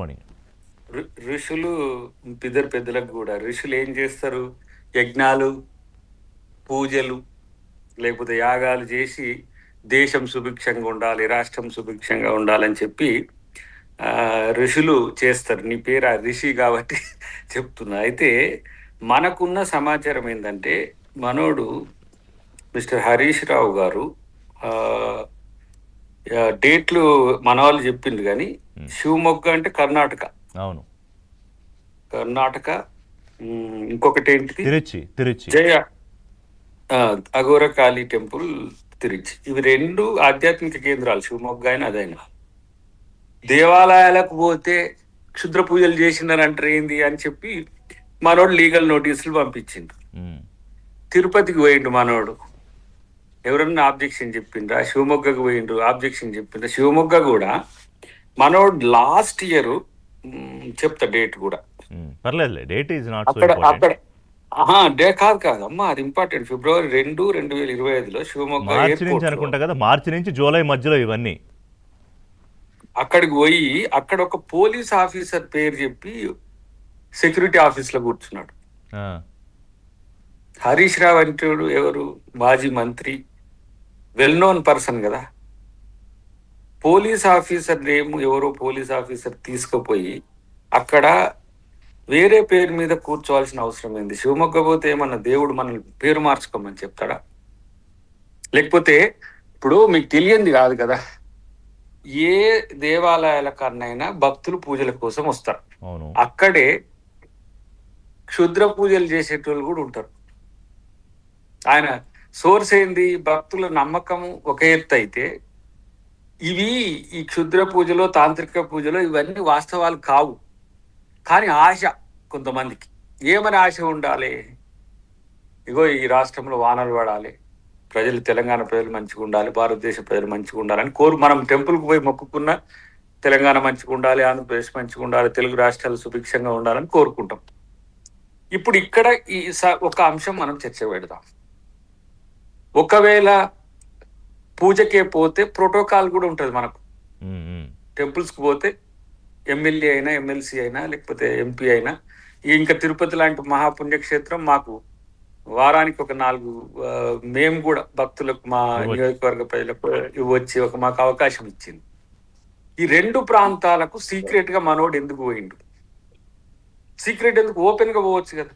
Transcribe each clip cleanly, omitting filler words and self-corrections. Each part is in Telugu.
మార్నింగ్. ఋషులు ఇద్దరు పెద్దలకు కూడా ఋషులు ఏం చేస్తారు? యజ్ఞాలు, పూజలు, లేకపోతే యాగాలు చేసి దేశం సుభిక్షంగా ఉండాలి, రాష్ట్రం సుభిక్షంగా ఉండాలని చెప్పి ఋషులు చేస్తారు. నీ పేరు ఆ ఋషి కాబట్టి చెప్తున్నా. అయితే మనకున్న సమాచారం ఏంటంటే మనోడు మిస్టర్ హరీష్ రావు గారు డేట్లు మన వాళ్ళు చెప్పింది కానీ శివమొగ్గ అంటే కర్ణాటక. అవును, కర్ణాటక. ఇంకొకటి ఏంటిది? తిరుచి. జయ అఘోర కాళీ టెంపుల్, తిరుచి. ఇవి రెండు ఆధ్యాత్మిక కేంద్రాలు, శివమొగ్గ అయినా అదైనా. దేవాలయాలకు పోతే క్షుద్ర పూజలు చేసిందని ఏంది అని చెప్పి మనోడు లీగల్ నోటీసులు పంపించిండు. తిరుపతికి పోయిండు మనోడు, ఎవరన్నా ఆబ్జెక్షన్ చెప్పిండ్రా? శివమొగ్గకు పోయిండ్రు, ఆబ్జెక్షన్ చెప్పిండ్రా? శివమొగ్గ కూడా మనోడు లాస్ట్ ఇయర్ చెప్తా డేట్ కూడా పర్లేదు, డేట్ ఈజ్ నాట్ సో అక్కడ డే కాదు అమ్మా, అది ఇంపార్టెంట్. ఫిబ్రవరి 2, 2025లో శివమొగ్గ అనుకుంటా కదా, మార్చి నుంచి జూలై మధ్యలో ఇవన్నీ. అక్కడికి పోయి అక్కడ ఒక పోలీస్ ఆఫీసర్ పేరు చెప్పి సెక్యూరిటీ ఆఫీస్ లో కూర్చున్నాడు. హరీష్ రావు అంటే ఎవరు? మాజీ మంత్రి, వెల్ నోన్ పర్సన్ కదా. పోలీస్ ఆఫీసర్ నేమ్ ఎవరో పోలీస్ ఆఫీసర్ తీసుకుపోయి అక్కడ వేరే పేరు మీద కూర్చోవాల్సిన అవసరం ఏంది? శివమొగ్గ పోతే ఏమన్నా దేవుడు మనల్ని పేరు మార్చుకోమని చెప్తాడా? లేకపోతే ఇప్పుడు మీకు తెలియంది కాదు కదా, ఏ దేవాలయాల కన్నైనా భక్తులు పూజల కోసం వస్తారు. అక్కడే క్షుద్ర పూజలు చేసేటోళ్ళు కూడా ఉంటారు. ఆయన సోర్స్ ఏంది? భక్తుల నమ్మకం ఒక ఎత్తు అయితే, ఈ క్షుద్ర పూజలో, తాంత్రిక పూజలో ఇవన్నీ వాస్తవాలు కావు. కానీ ఆశ కొంతమందికి. ఏమని ఆశ ఉండాలి? ఇగో ఈ రాష్ట్రంలో వానలు పడాలి, ప్రజలు, తెలంగాణ ప్రజలు మంచిగా ఉండాలి, భారతదేశ ప్రజలు మంచిగా ఉండాలని మనం టెంపుల్కి పోయి మొక్కుకున్న తెలంగాణ మంచిగా ఉండాలి, ఆంధ్రప్రదేశ్ మంచిగా ఉండాలి, తెలుగు రాష్ట్రాలు సుభిక్షంగా ఉండాలని కోరుకుంటాం. ఇప్పుడు ఇక్కడ ఈ ఒక అంశం మనం చర్చ పెడదాం. ఒకవేళ పూజకే పోతే ప్రోటోకాల్ కూడా ఉంటుంది మనకు. టెంపుల్స్కి పోతే ఎమ్మెల్యే అయినా, ఎమ్మెల్సీ అయినా, లేకపోతే ఎంపీ అయినా, ఇంకా తిరుపతి లాంటి మహాపుణ్యక్షేత్రం మాకు వారానికి ఒక 4 మేము కూడా భక్తులకు, మా నియోజకవర్గ ప్రజలకు వచ్చి మాకు అవకాశం ఇచ్చింది. ఈ 2 ప్రాంతాలకు సీక్రెట్ గా మనోడు ఎందుకు పోయిండు? సీక్రెట్ ఎందుకు? ఓపెన్ గా పోవచ్చు కదా.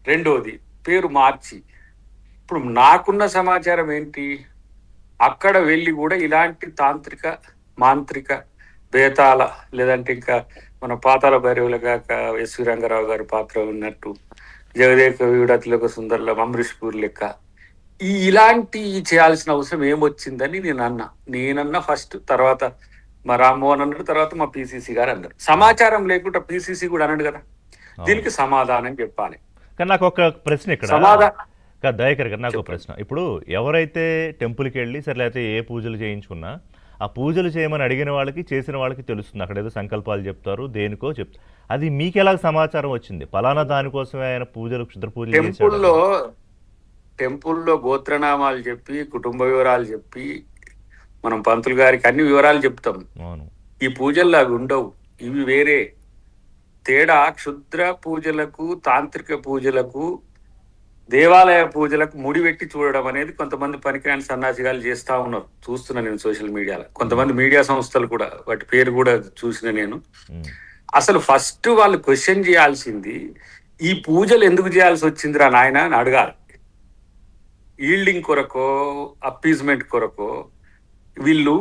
రెండోది, పేరు మార్చి. ఇప్పుడు నాకున్న సమాచారం ఏంటి, అక్కడ వెళ్ళి కూడా ఇలాంటి తాంత్రిక, మాంత్రిక, బేతాల, లేదంటే ఇంకా మన పాతాల భైరవులుగా ఎస్వి రంగారావు గారి పాత్ర ఉన్నట్టు, జగదేక వీడతిలోక సుందర్ల, అమరీష్పూర్ లెక్క ఇలాంటి చేయాల్సిన అవసరం ఏమొచ్చిందని నేనన్నా ఫస్ట్. తర్వాత మా రామ్మోహన్ అన్నాడు, తర్వాత మా పిసిసి గారు అన్నారు. సమాచారం లేకుండా పిసిసి కూడా అన్నాడు కదా, దీనికి సమాధానం చెప్పాలి. కానీ నాకు ఒక ప్రశ్న ఇక్కడ, దయాకర్ గారు నాకు ఒక ప్రశ్న. ఇప్పుడు ఎవరైతే టెంపుల్కి వెళ్ళి సరే, లేకపోతే ఏ పూజలు చేయించుకున్నా, ఆ పూజలు చేయమని అడిగిన వాళ్ళకి, చేసిన వాళ్ళకి తెలుస్తుంది. అక్కడ ఏదో సంకల్పాలు చెప్తారు, దేనికో చెప్తారు. అది మీకు ఎలా సమాచారం వచ్చింది? పలానా దానికోసమే ఆయన పూజలు, క్షుద్ర పూజలు టెంపుల్లో గోత్రనామాలు చెప్పి, కుటుంబ వివరాలు చెప్పి, మనం పంతులు గారికి అన్ని వివరాలు చెప్తాం. ఈ పూజల్లో అవి ఉండవు, ఇవి వేరే. తేడా క్షుద్ర పూజలకు, తాంత్రిక పూజలకు, దేవాలయ పూజలకు ముడిపెట్టి చూడడం అనేది కొంతమంది పనికిరాని సన్నాసిగాలు చేస్తా ఉన్నారు. చూస్తున్నా నేను సోషల్ మీడియాలో. కొంతమంది మీడియా సంస్థలు కూడా, వాటి పేరు కూడా చూసిన నేను. అసలు ఫస్ట్ వాళ్ళు క్వశ్చన్ చేయాల్సింది, ఈ పూజలు ఎందుకు చేయాల్సి వచ్చిందిరా నాయన అని అడగాలి. ఈల్డింగ్ కొరకో, అప్పీజ్మెంట్ కొరకో, వీళ్ళు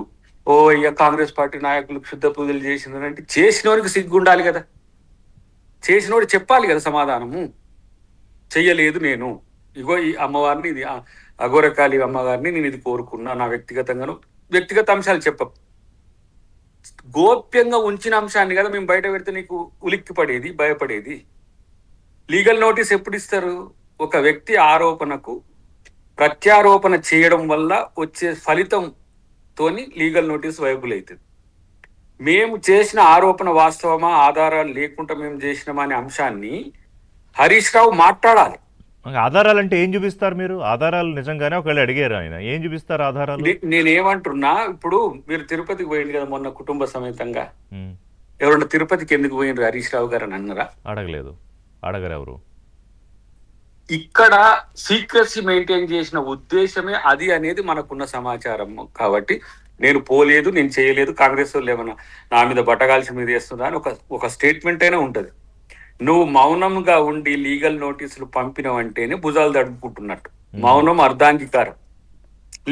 కాంగ్రెస్ పార్టీ నాయకులు క్షుద్ర పూజలు చేసిందంటే, చేసినోడికి సిగ్గుండాలి కదా. చేసినోడు చెప్పాలి కదా సమాధానము. చెయ్యలేదు నేను, ఇగో ఈ అమ్మవారిని, ఇది అఘోరకాళి అమ్మవారిని నేను ఇది కోరుకున్నా, నా వ్యక్తిగత అంశాలు చెప్ప, గోప్యంగా ఉంచిన అంశాన్ని కదా మేము బయట పెడితే నీకు ఉలిక్కి పడేది, భయపడేది. లీగల్ నోటీస్ ఎప్పుడు ఇస్తారు? ఒక వ్యక్తి ఆరోపణకు ప్రత్యారోపణ చేయడం వల్ల వచ్చే ఫలితంతోని లీగల్ నోటీస్ వైబుల్ అవుతుంది. మేము చేసిన ఆరోపణ వాస్తవమా, ఆధారాలు లేకుండా మేము చేసినామా అనే అంశాన్ని హరీష్ రావు మాట్లాడాలి. ఆధారాలు అంటే ఏం చూపిస్తారు మీరు? ఆధారాలు నిజంగానే ఒకవేళ అడిగారు, ఆయన ఏం చూపిస్తారు ఆధారాలు? నేనేమంటున్నా, ఇప్పుడు మీరు తిరుపతికి పోయింది కదా మొన్న కుటుంబ సమేతంగా, ఎవరన్నా తిరుపతికి ఎందుకు పోయినారు హరీష్ రావు గారు అని అన్నారా? అడగలేదు. అడగరు ఎవరు. ఇక్కడ సీక్రెసీ మెయింటైన్ చేసిన ఉద్దేశమే అది అనేది మనకున్న సమాచారం. కాబట్టి నేను పోలేదు, నేను చేయలేదు, కాంగ్రెస్ వాళ్ళు ఏమన్నా నా మీద బట్టగాల్సి మీద వేస్తుందా అని ఒక స్టేట్మెంట్ అయినా ఉంటది. నువ్వు మౌనంగా ఉండి లీగల్ నోటీసులు పంపినవంటేనే భుజాలు తడుపుకుంటున్నట్టు. మౌనం అర్ధాంగీకారం.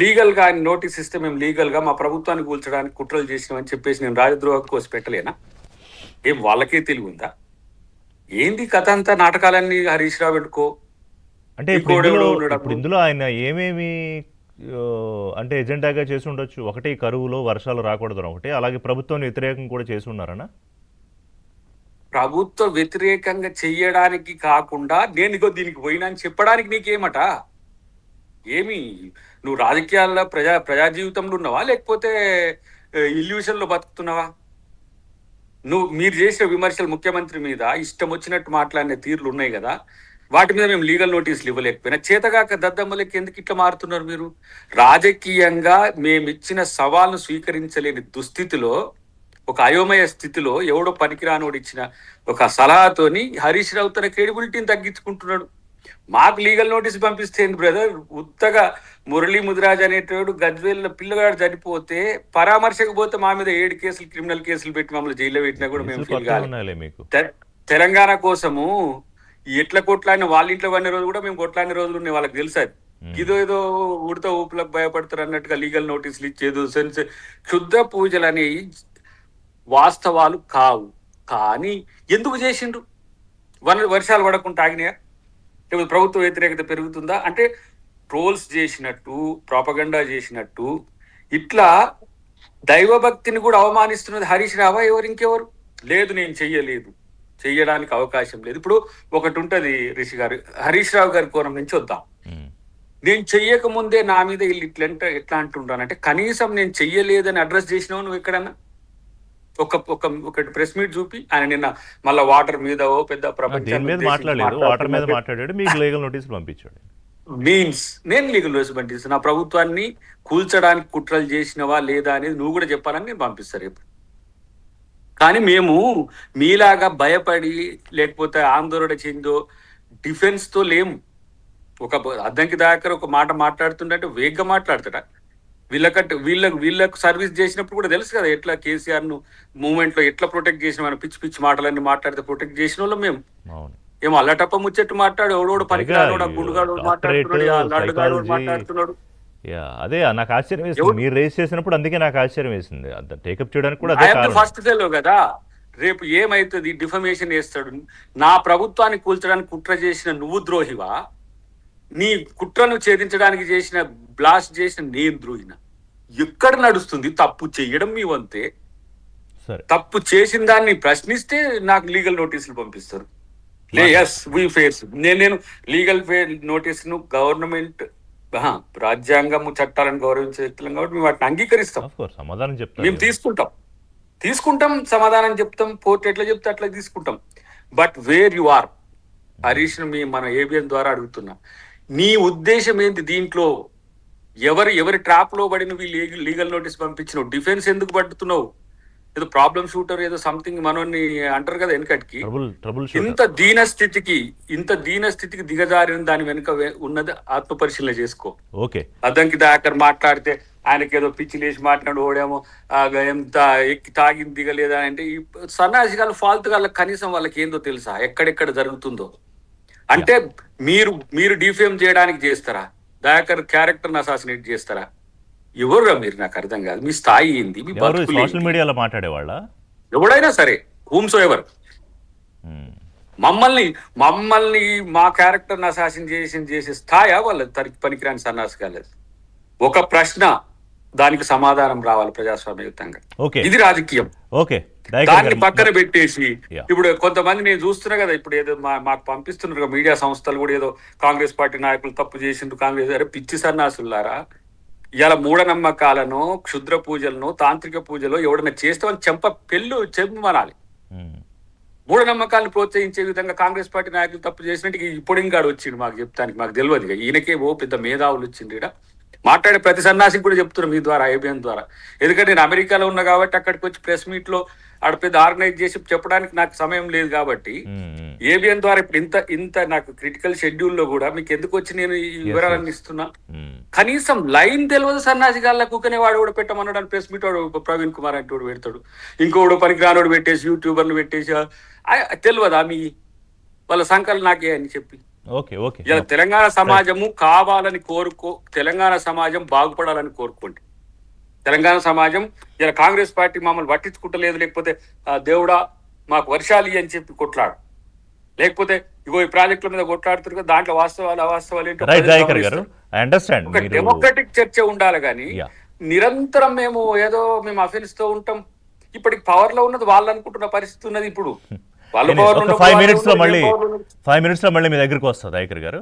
లీగల్ గా నోటీస్ ఇస్తే మేము లీగల్ గా మా ప్రభుత్వాన్ని కూల్చడానికి కుట్రలు చేసినామని చెప్పేసి నేను రాజద్రోహ కోసి పెట్టలేనా? ఏం వాళ్ళకే తెలివి ఉందా? ఏంది కథ అంతా? నాటకాలన్నీ హరీష్ రావు పెట్టుకో. అంటే ఇప్పుడు ఇందులో ఆయన ఏమేమి అంటే ఎజెండాగా చేసి ఉండొచ్చు? ఒకటి కరువులో వర్షాలు రాకూడదు ఒకటి, అలాగే ప్రభుత్వం వ్యతిరేకం కూడా చేసి ఉన్నారనా? ప్రభుత్వ వ్యతిరేకంగా చెయ్యడానికి కాకుండా నేను ఇగో దీనికి పోయినా అని చెప్పడానికి నీకేమట? ఏమి నువ్వు రాజకీయాల్లో ప్రజా జీవితంలో ఉన్నావా, లేకపోతే ఇల్యూషన్ లో బతుకుతున్నావా? మీరు చేసిన విమర్శలు ముఖ్యమంత్రి మీద ఇష్టం వచ్చినట్టు మాట్లాడిన తీర్లు ఉన్నాయి కదా, వాటి మీద మేము లీగల్ నోటీసులు ఇవ్వలేకపోయినా చేతగాక దద్దమ్మలకి ఎందుకు ఇట్లా మారుతున్నారు మీరు? రాజకీయంగా మేమిచ్చిన సవాల్ను స్వీకరించలేని దుస్థితిలో, ఒక అయోమయ స్థితిలో ఎవడో పనికిరానోడు ఇచ్చిన ఒక సలహాతోని హరీష్ రావు తన క్రెడిబిలిటీని తగ్గించుకుంటున్నాడు. మాకు లీగల్ నోటీస్ పంపిస్తే బ్రదర్, ఉత్తగా మురళీ ముదిరాజ్ అనేటోడు గజ్వేల్ పిల్లగాడు చనిపోతే పరామర్శకు పోతే మా మీద 7 కేసులు క్రిమినల్ కేసులు పెట్టి మమ్మల్ని జైల్లో పెట్టినా కూడా మేము ఫీల్ కాలేదు. తెలంగాణ కోసము ఎట్లా కొట్లాడిన వాళ్ళ ఇంట్లో పడిన రోజు కూడా మేము కొట్లాడిన రోజులు ఉన్నాయి, వాళ్ళకి తెలుసు. ఏదో ఉడత ఊపులకు భయపడతారు అన్నట్టుగా లీగల్ నోటీసులు ఇచ్చేది క్షుద్ర పూజలు అనేవి వాస్తవాలు కావు. కానీ ఎందుకు చేసిండ్రు? వర్షాలు పడకుండా ఆగినాయా? లేకపోతే ప్రభుత్వ వ్యతిరేకత పెరుగుతుందా? అంటే ట్రోల్స్ చేసినట్టు, ప్రాపగండా చేసినట్టు, ఇట్లా దైవభక్తిని కూడా అవమానిస్తున్నది హరీష్ రావా ఎవరు ఇంకెవరు? లేదు, నేను చెయ్యలేదు, చెయ్యడానికి అవకాశం లేదు. ఇప్పుడు ఒకటి ఉంటది రిషి గారు, హరీష్ రావు గారి కోణం నుంచి వద్దాం. నేను చెయ్యక ముందే నా మీద వీళ్ళు ఎట్లా అంటుంటానంటే, కనీసం నేను చెయ్యలేదని అడ్రస్ చేసినావు నువ్వు ఎక్కడన్నా? ఒకటి ప్రెస్ మీట్ చూపి ఆయన నిన్న మళ్ళీ వాటర్ మీద పెద్ద ప్రపంచం మీన్స్ నేను లీగల్ నోటీస్ పంపిస్తాను. నా ప్రభుత్వాన్ని కూల్చడానికి కుట్రలు చేసినవా లేదా అనేది నువ్వు కూడా చెప్పాలని నేను పంపిస్తాను రేపు. కానీ మేము మీలాగా భయపడి లేకపోతే ఆందోళన చెందో డిఫెన్స్ తో లేము. ఒక అద్దంకి దాకా ఒక మాట మాట్లాడుతుంటే వేగ్గా మాట్లాడతాడా? వీళ్ళకు సర్వీస్ చేసినప్పుడు కూడా తెలుసు కదా ఎట్లా కేసీఆర్ ను మూవ్మెంట్ లో ఎట్లా ప్రొటెక్ట్ చేసిన మనం పిచ్చి పిచ్చి మాటలన్నీ మాట్లాడితే ప్రొటెక్ట్ చేసిన వాళ్ళం మేము. ఏమో అల్లటప్ప ముచ్చట్టు మాట్లాడు, ఎవడోడు పనికిరాడు, గుండుగాడు మాట్లాడుతున్నాడు, మాట్లాడుతున్నాడు. అదే నాకు ఆశ్చర్యం వేసింది మీరు రేస్ చేసినప్పుడు, అందుకే నాకు ఆశ్చర్యం వేసింది టేకప్ చేయడానికి కూడా. ఫస్ట్ తెలియదు కదా రేపు ఏమైతుంది, డిఫమేషన్ వేస్తాడు. నా ప్రభుత్వాన్ని కూల్చడానికి కుట్ర చేసిన నువ్వు ద్రోహివా? నీ కుట్రను ఛేదించడానికి చేసిన బ్లాస్ట్ చేసిన నేను ద్రోహిన? ఎక్కడ నడుస్తుంది? తప్పు చెయ్యడం మీ వంతే. తప్పు చేసిన దాన్ని ప్రశ్నిస్తే నాకు లీగల్ నోటీసులు పంపిస్తారు. నేను లీగల్ నోటీస్ ను గవర్నమెంట్ రాజ్యాంగం చట్టాలను గౌరవించే వ్యక్తులం కాబట్టి మేము వాటిని అంగీకరిస్తాం, సమాధానం చెప్తాం, మేము తీసుకుంటాం సమాధానం చెప్తాం, కోర్టు ఎట్లా చెప్తే అట్లా తీసుకుంటాం. But where you are Harish మన ఏబిఎన్ ద్వారా అడుగుతున్నా, నీ ఉద్దేశం ఏంటి దీంట్లో? ఎవరి ట్రాప్ లో పడి నువ్వు లీగల్ నోటీస్ పంపించినావు? డిఫెన్స్ ఎందుకు పడుతున్నావు? ఏదో ప్రాబ్లమ్ షూటర్ ఏదో సంథింగ్ మనోని అంటారు కదా వెనకటికి. ఇంత దీన స్థితికి దిగజారిన దాని వెనుక ఉన్నది ఆత్మ పరిశీలన చేసుకో. అద్దంకి దాకర్ మాట్లాడితే ఆయనకి ఏదో పిచ్చి లేచి మాట్లాడు ఓడేమో ఎంత ఎక్కి తాగింది దిగలేదా అంటే, ఈ సన్నాసిగాళ్ళు ఫాల్తు గాళ్ళకి కనీసం వాళ్ళకి ఏందో తెలుసా ఎక్కడెక్కడ జరుగుతుందో? అంటే మీరు డిఫేమ్ చేయడానికి చేస్తారా? దయాకర్ క్యారెక్టర్ అసాసినేట్ చేస్తారా? ఎవరురా మీరు? నాకు అర్థం కాదు. మీ స్థాయి ఏంది? మీ సోషల్ మీడియాలో మాట్లాడేవాళ్ళ ఎవడైనా సరే, హూమ్సో ఎవర్, మమ్మల్ని మా క్యారెక్టర్ అసాసిన్ చేసే స్థాయి వాళ్ళ పనికిరాని సన్నాసి కాలేదు. ఒక ప్రశ్న, దానికి సమాధానం రావాలి ప్రజాస్వామ్యయుతంగా. ఇది రాజకీయం. దాన్ని పక్కన పెట్టేసి ఇప్పుడు కొంతమంది నేను చూస్తున్నా కదా, ఇప్పుడు ఏదో మాకు పంపిస్తున్నారు మీడియా సంస్థలు కూడా, ఏదో కాంగ్రెస్ పార్టీ నాయకులు తప్పు చేసిండు, కాంగ్రెస్ పిచ్చి సన్నాసులారా. ఇలా మూఢనమ్మకాలను, క్షుద్ర పూజలను, తాంత్రిక పూజలు ఎవడన్నా చేస్తే వాళ్ళు చెంపమనాలి. మూఢనమ్మకాలను ప్రోత్సహించే విధంగా కాంగ్రెస్ పార్టీ నాయకులు తప్పు చేసినట్టు ఇప్పుడు ఇంకాడు వచ్చిండు మాకు చెప్తానికి. మాకు తెలియదు, ఈయనకే పెద్ద మేధావులు వచ్చిండు. మాట్లాడే ప్రతి సన్నాసికి కూడా చెప్తున్నాను మీ ద్వారా, ఏబిఎన్ ద్వారా. ఎందుకంటే నేను అమెరికాలో ఉన్నా కాబట్టి అక్కడికి వచ్చి ప్రెస్ మీట్ లో ఆడ పెద్ద ఆర్గనైజ్ చేసి చెప్పడానికి నాకు సమయం లేదు కాబట్టి ఏబిఎన్ ద్వారా ఇప్పుడు ఇంత నాకు క్రిటికల్ షెడ్యూల్లో కూడా మీకు ఎందుకు వచ్చి నేను ఈ వివరాలన్నీ ఇస్తున్నా. కనీసం లైన్ తెలియదు సన్నాసి గాళ్ళ కుక్కనే వాడు కూడా పెట్టమన్నాడు ప్రెస్ మీట్ వాడు ప్రవీణ్ కుమార్ అంటే వాడు పెడతాడు, ఇంకోడు పనికిరానోడు పెట్టేసి యూట్యూబర్లు పెట్టేసి తెలియదా మీ వాళ్ళ సంకలు నాకే అని చెప్పి. ఇలా తెలంగాణ సమాజము కావాలని తెలంగాణ సమాజం బాగుపడాలని కోరుకోండి. తెలంగాణ సమాజం ఇలా కాంగ్రెస్ పార్టీ మమ్మల్ని పట్టించుకుంటలేదు, లేకపోతే దేవుడా మాకు వర్షాలు అని చెప్పి కొట్లాడు, లేకపోతే ఇగో ఈ ప్రాజెక్టుల మీద కొట్లాడుతున్నారు దాంట్లో వాస్తవాలు అవాస్తవాలు ఏంటో ఒక డెమోక్రటిక్ చర్చ ఉండాలి. కానీ నిరంతరం మేము అఫెన్స్ తో ఉంటాం. ఇప్పటికి పవర్ లో ఉన్నది వాళ్ళు అనుకుంటున్న పరిస్థితి ఉన్నది. ఇప్పుడు 5 minutes లో మళ్ళీ మీ దగ్గరికి వస్తా దయాకర్ గారు.